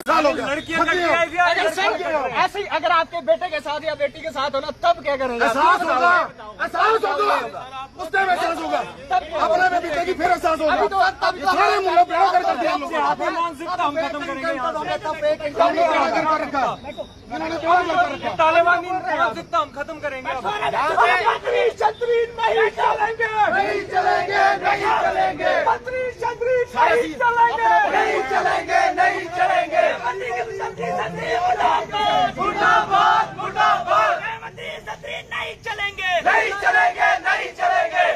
लड़कियां ऐसे ही अगर आपके बेटे के साथ या बेटी के साथ हो ना तब क्या करेंगे? एहसास होगा, एहसास होगा, उस टाइम एहसास होगा, अपने में बीतेगी फिर एहसास होगा। सारे मुल्ला प्यार कर दिया हम लोग, मानसिकता हम खत्म करेंगे। तालिबानी मानसिकता हम खत्म करेंगे। नहीं चलेंगे, नहीं चलेंगे, नहीं चलेंगे, नहीं चलेंगे, नहीं चलेंगे, नहीं चलेंगे। मुर्दाबाद, मुर्दाबाद, नहीं चलेंगे, नहीं चलेंगे, नहीं चलेंगे।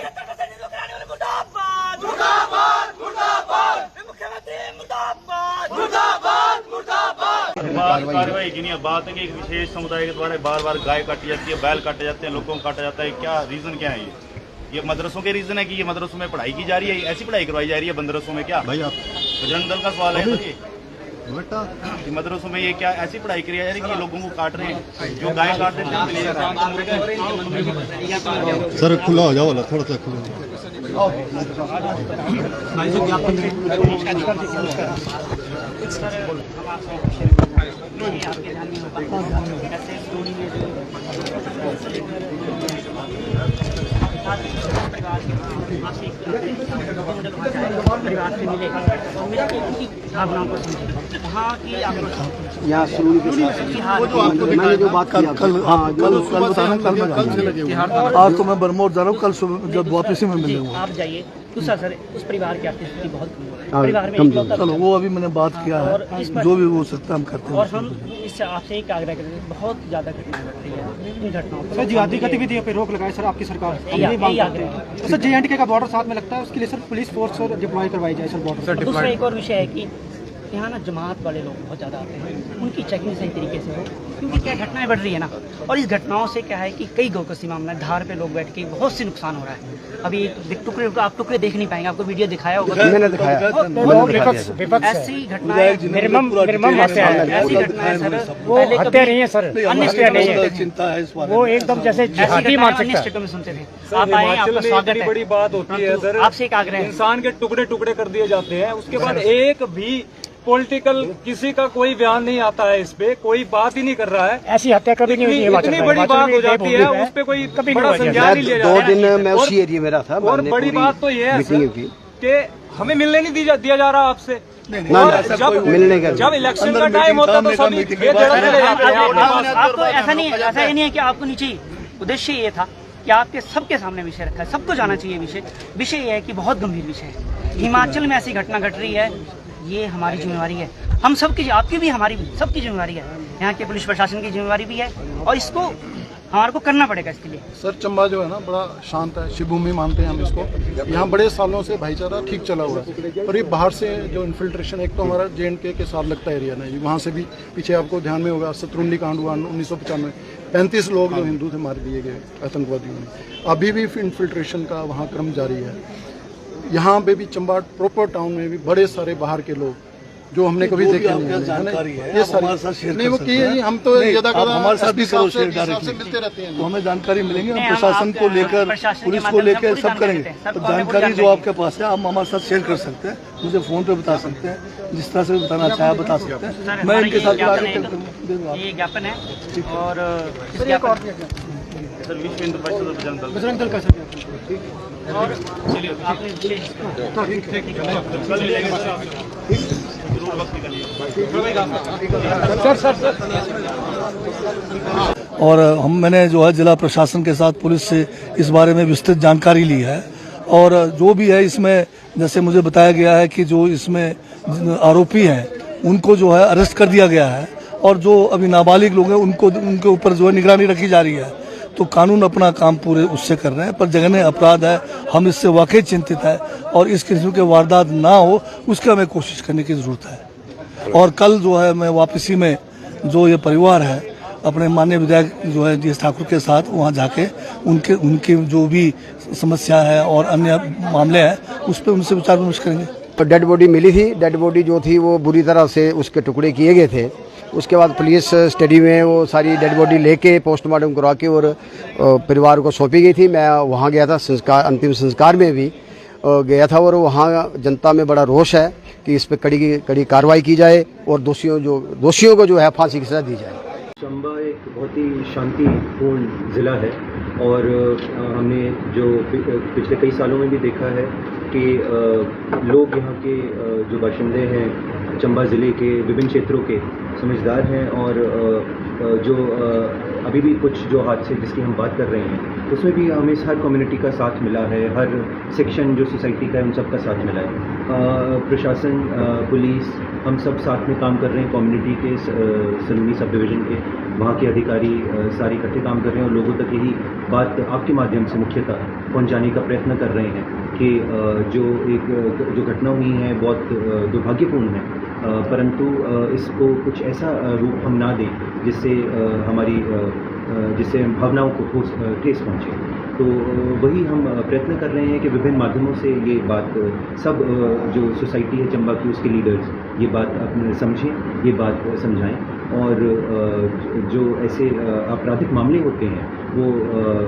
मुर्दाबाद, मुर्दाबाद, मुर्दाबाद, मुख्यमंत्री मुर्दाबाद, मुर्दाबाद, मुर्दाबाद। कार्रवाई की नहीं बात है कि एक विशेष समुदाय के द्वारा बार बार गाय काटी जाती है, बैल काटे जाते हैं, लोगों को काटा जाता है। क्या रीजन क्या है? ये मदरसों के रीजन है कि ये मदरसों में पढ़ाई की जा रही है, ऐसी पढ़ाई करवाई जा रही है मदरसों में? क्या भाई आप बजरंग दल का सवाल है ये बेटा कि मदरसों में ये क्या ऐसी पढ़ाई करी जा रही है कि लोगों को काट रहे हैं? जो गाय काट देते हैं सर खुला हो जाओ वाला थोड़ा सा खुला परिवार से मिले उनकी भावनाओं को समझे, वहाँ की यहाँ शुरू मैंने जो बात कल बताना कल आज तो मैं बरमोर जा रहा हूँ, कल सुबह जब वापसी में मिलूंगा। आप जाइए। दूसरा सर, उस परिवार की आर्थिक स्थिति बहुत परिवार में चलो वो अभी मैंने बात किया है, जो भी हो सकता है हम करते हैं। और हम इससे आपसे एक आग्रह करेंगे, बहुत ज़्यादा घटना घट रही है इन घटनाओं पर। सर जिहादी गतिविधियों पे रोक लगाए सर आपकी सरकार। सर JNK का बॉर्डर साथ में लगता है, उसके लिए सर पुलिस फोर्स और डिप्लॉय करवाई जाए सर बॉर्डर। दूसरा एक और विषय है कि यहाँ ना जमात वाले लोग बहुत ज़्यादा आते हैं, उनकी चेकिंग सही तरीके से हो, क्योंकि क्या घटनाएं बढ़ रही है ना। और इस घटनाओं से क्या है कि कई गौकसी मामला है, धार पे लोग बैठ के बहुत सी नुकसान हो रहा है। अभी टुकड़े आप टुकड़े देख नहीं पाएंगे, आपको वीडियो दिखाया होगा, मैंने दिखाया। ऐसी घटनाएं मिनिमम ऐसी घटनाएं सर वो हत्या नहीं है सर, अन्य नहीं है, चिंता है इस बारे वो एकदम जैसे जिहादी मानसिकता स्टेटों में सुनते थे। आप आए, आपका स्वागत है। बड़ी बात होती है सर, आपसे एक आग्रह है, इंसान के टुकड़े टुकड़े कर दिए जाते हैं, उसके बाद एक भी पॉलिटिकल किसी का कोई बयान नहीं आता है, इस पे कोई बात ही नहीं कर रहा है। ऐसी हत्या कभी नहीं हुई है, इतनी बड़ी बात हो जाती है, उस पे कोई बड़ा संज्ञान नहीं लिया जाता। 2 दिन मैं उसी एरिया में रहा था। और बड़ी बात तो ये है सर कि हमें मिलने नहीं दिया जा रहा आपसे। जब इलेक्शन का टाइम होता तो सभी आपको ऐसा नहीं है कि आपको नीचे उद्देश्य ये था कि आपके सबके सामने विषय रखा है, सबको जाना चाहिए विषय ये है कि बहुत गंभीर विषय है। हिमाचल में ऐसी घटना घट रही है, ये हमारी जिम्मेवारी है, हम सबकी, आपकी भी हमारी भी, सबकी जिम्मेवारी है, यहाँ के पुलिस प्रशासन की जिम्मेवारी भी है, और इसको हमारे को करना पड़ेगा इसके लिए। सर चंबा जो है ना बड़ा शांत है, शिव भूमि मानते हैं हम इसको। यहाँ बड़े सालों से भाईचारा ठीक चला हुआ है, और ये बाहर से जो इन्फिल्ट्रेशन, एक तो हमारा JNK के साथ लगता एरिया ना, वहाँ से भी पीछे आपको ध्यान में होगा शत्रुंडी कांड हुआ 1995, 35 लोग जो हिंदू थे मार दिए गए आतंकवादियों ने। अभी भी इन्फिल्ट्रेशन का वहाँ क्रम जारी है। यहाँ पे भी चंबा प्रॉपर टाउन में भी बड़े सारे बाहर के लोग जो हमने कभी देखे नहीं है, ये सारी नहीं वो की है, हम तो हमारे साथ भी करो शेयर डायरेक्टली मिलते रहते हैं, तो हमें जानकारी मिलेंगे, हम प्रशासन को लेकर पुलिस को लेकर सब करेंगे। तो जानकारी जो आपके पास है आप हमारे साथ शेयर कर सकते हैं, मुझे फोन पे बता सकते हैं, जिस तरह से बताना चाहे बता सकते हैं, मैं इनके साथ ये ज्ञापन है। और सर विश्व हिंदू परिषद बजरंग दल का सर और मैंने जो है जिला प्रशासन के साथ पुलिस से इस बारे में विस्तृत जानकारी ली है, और जो भी है इसमें जैसे मुझे बताया गया है कि जो इसमें आरोपी हैं उनको जो है अरेस्ट कर दिया गया है, और जो अभी नाबालिग लोग हैं उनके ऊपर जो है निगरानी रखी जा रही है। तो कानून अपना काम पूरे उससे कर रहे हैं, पर जघन्य अपराध है, हम इससे वाकई चिंतित है, और इस किस्म के वारदात ना हो उसकी हमें कोशिश करने की ज़रूरत है। और कल जो है मैं वापसी में जो ये परिवार है अपने माननीय विधायक जो है DS ठाकुर के साथ वहाँ जाके उनके जो भी समस्या है और अन्य मामले हैं उस पर उनसे विचार विमर्श करेंगे। तो डेड बॉडी मिली थी, डेड बॉडी जो थी वो बुरी तरह से उसके टुकड़े किए गए थे। उसके बाद पुलिस स्टडी में वो सारी डेड बॉडी लेके पोस्टमार्टम करवा के और परिवार को सौंपी गई थी। मैं वहाँ गया था, संस्कार अंतिम संस्कार में भी गया था, और वहाँ जनता में बड़ा रोष है। कि इस पर कड़ी कार्रवाई की जाए और दोषियों को जो है फांसी की सजा दी जाए। चंबा एक बहुत ही शांतिपूर्ण ज़िला है और हमने जो पिछले कई सालों में भी देखा है कि लोग यहाँ के जो बाशिंदे हैं चंबा ज़िले के विभिन्न क्षेत्रों के समझदार हैं और जो अभी भी कुछ जो हादसे जिसकी हम बात कर रहे हैं उसमें भी हमें हर कम्युनिटी का साथ मिला है, हर सेक्शन जो सोसाइटी का है उन सब का साथ मिला है। प्रशासन, पुलिस, हम सब साथ में काम कर रहे हैं। कम्युनिटी के सलूनी सब डिवीज़न के वहाँ के अधिकारी सारे इकट्ठे काम कर रहे हैं और लोगों तक यही बात आपके माध्यम से मुख्यतः पहुँचाने का प्रयत्न कर रहे हैं कि जो घटना हुई है बहुत दुर्भाग्यपूर्ण है, परंतु इसको कुछ ऐसा रूप हम ना दें जिससे भावनाओं को ठेस पहुँचे। तो वही हम प्रयत्न कर रहे हैं कि विभिन्न माध्यमों से ये बात सब जो सोसाइटी है चंबा की उसके लीडर्स ये बात अपने समझें, ये बात समझाएं और जो ऐसे आपराधिक मामले होते हैं वो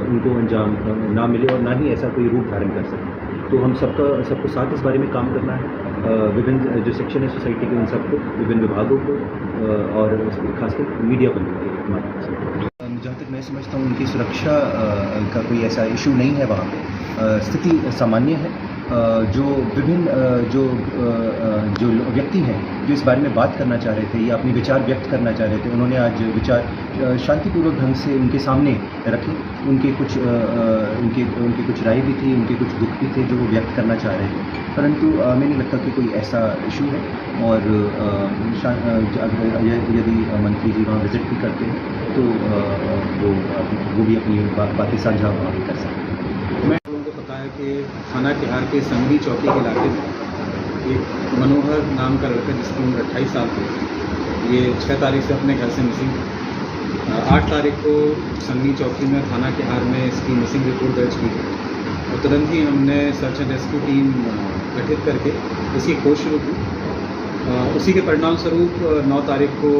उनको अंजाम ना मिले और ना ही ऐसा कोई रूप धारण कर सके। तो हम सबको साथ इस बारे में काम करना है। विभिन्न जो सेक्शन है सोसाइटी के उन सबको, विभिन्न विभागों को और खासकर मीडिया बंधुओं के माध्यम से। जहाँ तक मैं समझता हूँ उनकी सुरक्षा का कोई ऐसा इशू नहीं है वहाँ पे। स्थिति सामान्य है। जो विभिन्न जो व्यक्ति हैं जो इस बारे में बात करना चाह रहे थे या अपने विचार व्यक्त करना चाह रहे थे, उन्होंने आज विचार शांतिपूर्वक ढंग से उनके सामने रखे। उनके कुछ राय भी थी, उनके कुछ दुख भी थे जो वो व्यक्त करना चाह रहे थे, परंतु हमें नहीं लगता कि कोई ऐसा इशू है। और यदि मंत्री जी वहाँ विजिट भी करते हैं तो वो भी अपनी बातें साझा वहाँ भी कर सकते हैं। कि थाना तिहाड़ के संगरी चौकी के इलाके में एक मनोहर नाम का लड़का जिसकी उम्र 28 साल थी, ये 6 तारीख से अपने घर से मिसिंग। 8 तारीख को संगरी चौकी में थाना तिहाड़ में इसकी मिसिंग रिपोर्ट दर्ज की और तुरंत ही हमने सर्च एंड रेस्क्यू टीम गठित करके इसकी खोज शुरू की। उसी के परिणाम स्वरूप 9 तारीख को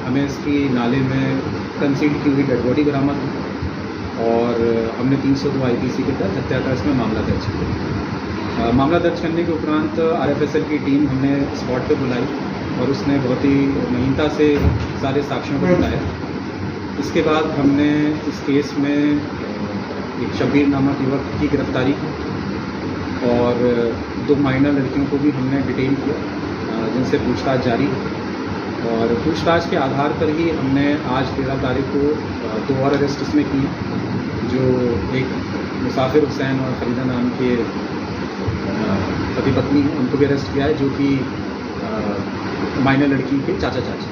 हमें इसकी नाले में कंसील की हुई डेड बॉडी बरामद हुई और हमने 302 IPC के तहत हत्या का इसमें मामला दर्ज किया। मामला दर्ज करने के उपरांत RFSL की टीम हमने स्पॉट पे बुलाई और उसने बहुत ही महीनता से सारे साक्ष्यों को बुलाया। इसके बाद हमने इस केस में एक शब्बीर नामक युवक की गिरफ्तारी की और 2 माइनर लड़कियों को भी हमने डिटेन किया जिनसे पूछताछ जारी है। और पूछताछ के आधार पर ही हमने आज 13 तारीख को 2 और अरेस्ट इसमें की, जो एक मुसाफिर हुसैन और फरीदा नाम के पति पत्नी हैं, उनको भी अरेस्ट किया है, जो कि माइनर लड़की के चाचा चाची।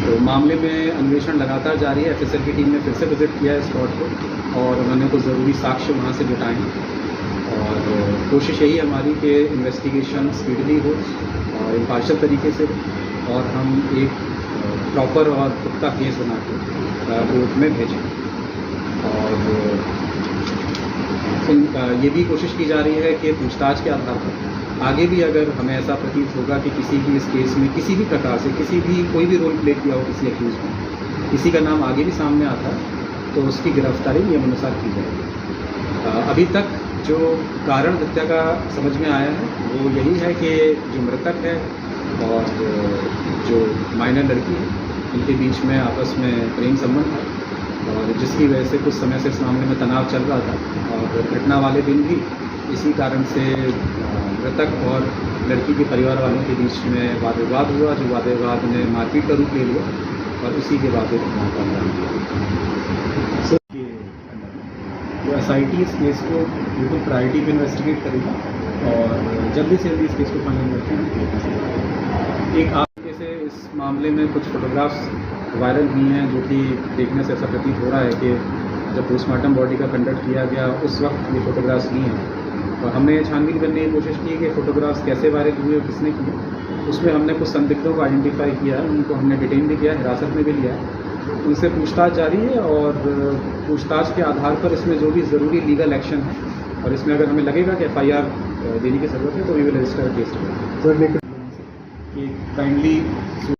तो मामले में अन्वेषण लगातार जारी है। FSL की टीम ने फिर से विजिट किया है स्पॉट पर और उन्होंने कुछ ज़रूरी साक्ष्य वहाँ से जुटाए हैं और कोशिश यही हमारी कि इन्वेस्टिगेशन स्पीडली हो और इम्पार्शियल तरीके से और हम एक प्रॉपर और पुख्ता केस बना के कोर्ट में भेजें। और ये भी कोशिश की जा रही है कि पूछताछ के आधार पर आगे भी अगर हमें ऐसा प्रतीत होगा कि किसी भी इस केस में किसी भी प्रकार से कोई भी रोल प्ले किया हो किसी एक्यूज में, किसी का नाम आगे भी सामने आता है तो उसकी गिरफ्तारी नियमानुसार की जाएगी। अभी तक जो कारण हत्या का समझ में आया है वो यही है कि जो मृतक है और जो माइनर लड़की है इनके बीच में आपस में प्रेम संबंध है और जिसकी वजह से कुछ समय से इस मामले में तनाव चल रहा था और घटना वाले दिन भी इसी कारण से मृतक और लड़की के परिवार वालों के बीच में वाद विवाद हुआ, जो वाद विवाद ने मारपीट का रूप ले लिया और उसी के बाद घटना का अंजाम दिया। तो SIT इस केस को बिल्कुल प्रायोरिटी पे इन्वेस्टिगेट करेगी और जल्दी से जल्दी इस केस को फाइनल करके एक आपके से इस मामले में कुछ फोटोग्राफ्स वायरल हुई हैं जो कि देखने से ऐसा प्रतीत हो रहा है कि जब पोस्टमार्टम बॉडी का कंडक्ट किया गया उस वक्त ये फ़ोटोग्राफ्स लिए हैं और हमने छानबीन करने की कोशिश की कि फ़ोटोग्राफ्स कैसे वायरल हुए और किसने किए। उसमें हमने कुछ संदिग्धों को आइडेंटिफाई किया है, उनको हमने डिटेन भी किया, हिरासत में भी लिया है, उनसे पूछताछ जारी है और पूछताछ के आधार पर इसमें जो भी ज़रूरी लीगल एक्शन है और इसमें अगर हमें लगेगा कि FIR देने की ज़रूरत है तो we will register case. Kindly